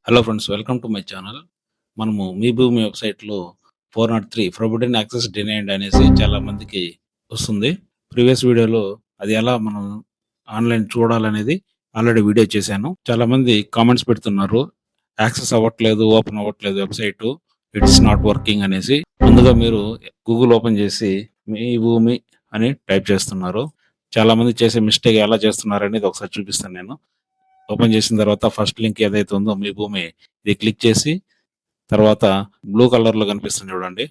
Hello friends, welcome to my channel. మనము మీ భూమి వెబ్సైట్లో 403 ఫోర్బిడెన్ యాక్సెస్ డినైన్డ్ అనేసి చాలా మందికి వస్తుంది. ప్రీవియస్ వీడియోలో అది ఎలా మనం ఆన్లైన్ చూడాలనేది ఆల్రెడీ వీడియో చేశాను. చాలా మంది కామెంట్స్ పెడుతున్నారు, యాక్సెస్ అవ్వట్లేదు, ఓపెన్ అవ్వట్లేదు వెబ్సైట్, ఇట్స్ నాట్ వర్కింగ్ అనేసి. ముందుగా మీరు గూగుల్ ఓపెన్ చేసి మీ భూమి అని టైప్ చేస్తున్నారు. చాలా మంది చేసే మిస్టేక్ ఎలా చేస్తున్నారు అనేది ఒకసారి చూపిస్తాను నేను. ఓపెన్ చేసిన తర్వాత ఫస్ట్ లింక్ ఏదైతే ఉందో మీ భూమి, ఇది క్లిక్ చేసి తర్వాత బ్లూ కలర్లో కనిపిస్తుంది చూడండి,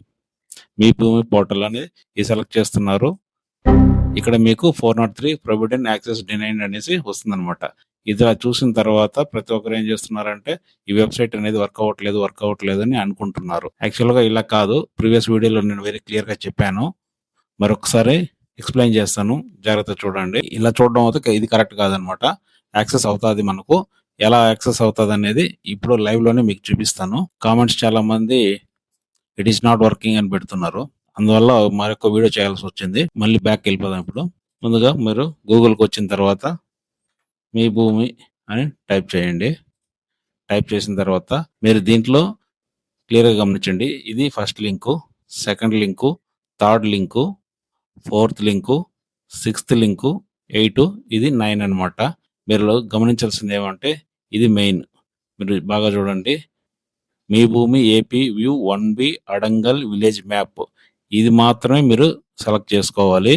మీ భూమి పోర్టల్ అని ఇది సెలెక్ట్ చేస్తున్నారు. ఇక్కడ మీకు 403 ప్రొవిడెంట్ యాక్సెస్ డినైన్డ్ అనేసి వస్తుందన్నమాట. ఇది చూసిన తర్వాత ప్రతి ఒక్కరు ఏం చేస్తున్నారంటే ఈ వెబ్సైట్ అనేది వర్క్ అవ్వట్లేదు అని అనుకుంటున్నారు. యాక్చువల్గా ఇలా కాదు. ప్రీవియస్ వీడియోలో నేను వెరీ క్లియర్గా చెప్పాను. మరొకసారి ఎక్స్ప్లెయిన్ చేస్తాను, జాగ్రత్త చూడండి. ఇలా చూడడం అయితే ఇది కరెక్ట్ కాదనమాట. యాక్సెస్ అవుతుంది. మనకు ఎలా యాక్సెస్ అవుతుంది అనేది ఇప్పుడు లైవ్ లోనే మీకు చూపిస్తాను. కామెంట్స్ చాలా మంది ఇట్ ఈస్ నాట్ వర్కింగ్ అని పెడుతున్నారు. అందువల్ల మరొక వీడియో చేయాల్సి వచ్చింది. మళ్ళీ బ్యాక్ వెళ్ళిపోదాం. ఇప్పుడు ముందుగా మీరు గూగుల్కి వచ్చిన తర్వాత మీ భూమి అని టైప్ చేయండి. టైప్ చేసిన తర్వాత మీరు దీంట్లో క్లియర్గా గమనించండి. ఇది first link, second link, third link, fourth link, sixth link, 8, ఇది 9 అనమాట. మీరు గమనించాల్సింది ఏమంటే ఇది మెయిన్. మీరు బాగా చూడండి, మీ భూమి AP view 1B adangal village map, ఇది మాత్రమే మీరు సెలెక్ట్ చేసుకోవాలి.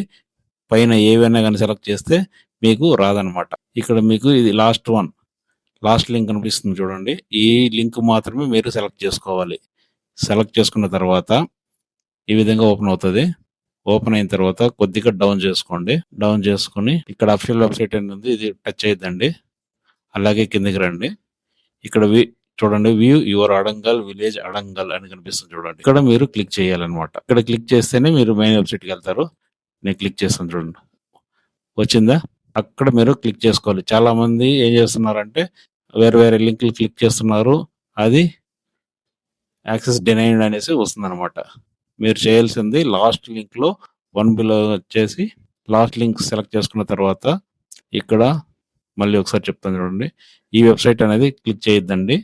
పైన ఏవైనా కానీ సెలెక్ట్ చేస్తే మీకు రాదనమాట. ఇక్కడ మీకు ఇది లాస్ట్ లింక్ కనిపిస్తుంది చూడండి, ఈ లింక్ మాత్రమే మీరు సెలెక్ట్ చేసుకోవాలి. సెలెక్ట్ చేసుకున్న తర్వాత ఈ విధంగా ఓపెన్ అవుతుంది. ఓపెన్ అయిన తర్వాత కొద్దిగా డౌన్ చేసుకోండి. డౌన్ చేసుకుని ఇక్కడ అఫీషియల్ వెబ్సైట్ అనేది ఇది టచ్ చేయొద్దండి. అలాగే కిందకి రండి. ఇక్కడ చూడండి, view your adangal village adangal అని కనిపిస్తుంది చూడండి. ఇక్కడ మీరు క్లిక్ చేయాలన్నమాట. ఇక్కడ క్లిక్ చేస్తేనే మీరు మెయిన్ వెబ్సైట్కి వెళ్తారు. నేను క్లిక్ చేస్తాను చూడండి, వచ్చిందా? అక్కడ మీరు క్లిక్ చేసుకోవాలి. చాలా మంది ఏం చేస్తున్నారంటే వేరే లింకులు క్లిక్ చేస్తున్నారు, అది యాక్సెస్ డినైన్డ్ అనేసి వస్తుంది అనమాట. మీరు చేయాల్సింది లాస్ట్ లింక్లో 1Bలో వచ్చేసి లాస్ట్ లింక్ సెలెక్ట్ చేసుకున్న తర్వాత ఇక్కడ మళ్ళీ ఒకసారి చెప్తాను చూడండి, ఈ వెబ్సైట్ అనేది క్లిక్ చేయొద్దండి.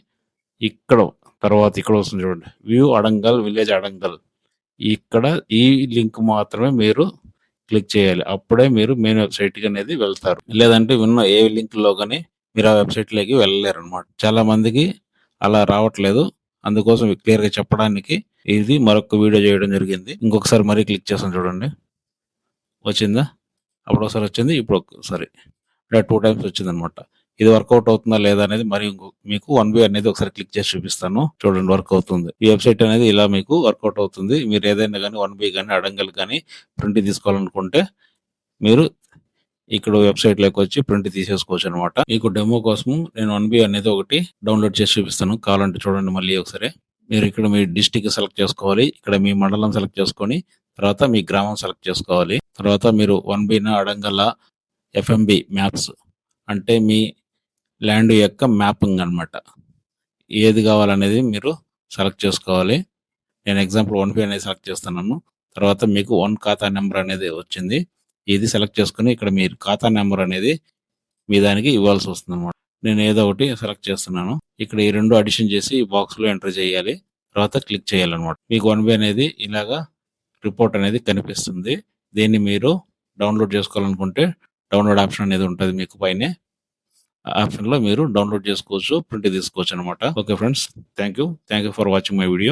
ఇక్కడ తర్వాత ఇక్కడ వస్తుంది చూడండి, వ్యూ అడంగల్ విలేజ్ అడంగల్, ఇక్కడ ఈ లింక్ మాత్రమే మీరు క్లిక్ చేయాలి. అప్పుడే మీరు మెయిన్ వెబ్సైట్కి అనేది వెళ్తారు. లేదంటే ఉన్న ఏ లింక్లో కానీ మీరు ఆ వెబ్సైట్లోకి వెళ్ళలేరు అనమాట. చాలా మందికి అలా రావట్లేదు. అందుకోసం క్లియర్గా చెప్పడానికి ఇది మరొక వీడియో చేయడం జరిగింది. ఇంకొకసారి మరీ క్లిక్ చేస్తాను చూడండి, వచ్చిందా? అప్పుడు ఒకసారి వచ్చింది, ఇప్పుడు ఒకసారి 2 టైమ్స్ వచ్చింది అనమాట. ఇది వర్కౌట్ అవుతుందా లేదా అనేది మరి మీకు 1B అనేది ఒకసారి క్లిక్ చేసి చూపిస్తాను చూడండి. వర్క్ అవుతుంది. ఈ వెబ్సైట్ అనేది ఇలా మీకు వర్కౌట్ అవుతుంది. మీరు ఏదైనా కానీ 1B కానీ అడంగల్ కానీ ప్రింట్ తీసుకోవాలనుకుంటే మీరు ఇక్కడ వెబ్సైట్లోకి వచ్చి ప్రింట్ తీసేసుకోవచ్చు అనమాట. మీకు డెమో కోసం నేను 1B అనేది ఒకటి డౌన్లోడ్ చేసి చూపిస్తాను, కావాలంటే చూడండి. మళ్ళీ ఒకసారి మీరు ఇక్కడ మీ డిస్టిక్ సెలెక్ట్ చేసుకోవాలి. ఇక్కడ మీ మండలం సెలెక్ట్ చేసుకొని తర్వాత మీ గ్రామం సెలెక్ట్ చేసుకోవాలి. తర్వాత మీరు 1B అడంగల్ FMB మ్యాప్స్ అంటే మీ ల్యాండ్ యొక్క మ్యాపింగ్ అనమాట, ఏది కావాలనేది మీరు సెలెక్ట్ చేసుకోవాలి. నేను ఎగ్జాంపుల్ 1B అనేది సెలెక్ట్ చేస్తున్నాను. తర్వాత మీకు 1 ఖాతా నెంబర్ అనేది వచ్చింది, ఇది సెలెక్ట్ చేసుకుని ఇక్కడ మీరు ఖాతా నెంబర్ అనేది మీ దానికి ఇవ్వాల్సి వస్తుంది అనమాట. నేను ఏదో ఒకటి సెలెక్ట్ చేస్తున్నాను. ఇక్కడ ఈ 2 అడిషన్ చేసి ఈ బాక్స్లో ఎంటర్ చేయాలి. తర్వాత క్లిక్ చేయాలన్నమాట. మీకు 1B అనేది ఇలాగా రిపోర్ట్ అనేది కనిపిస్తుంది. దీన్ని మీరు డౌన్లోడ్ చేసుకోవాలనుకుంటే డౌన్లోడ్ ఆప్షన్ అనేది ఉంటుంది మీకు పైనే. ఆప్షన్లో మీరు డౌన్లోడ్ చేసుకోవచ్చు, ప్రింట్ తీసుకోవచ్చు అనమాట. Okay friends, thank you for watching my video.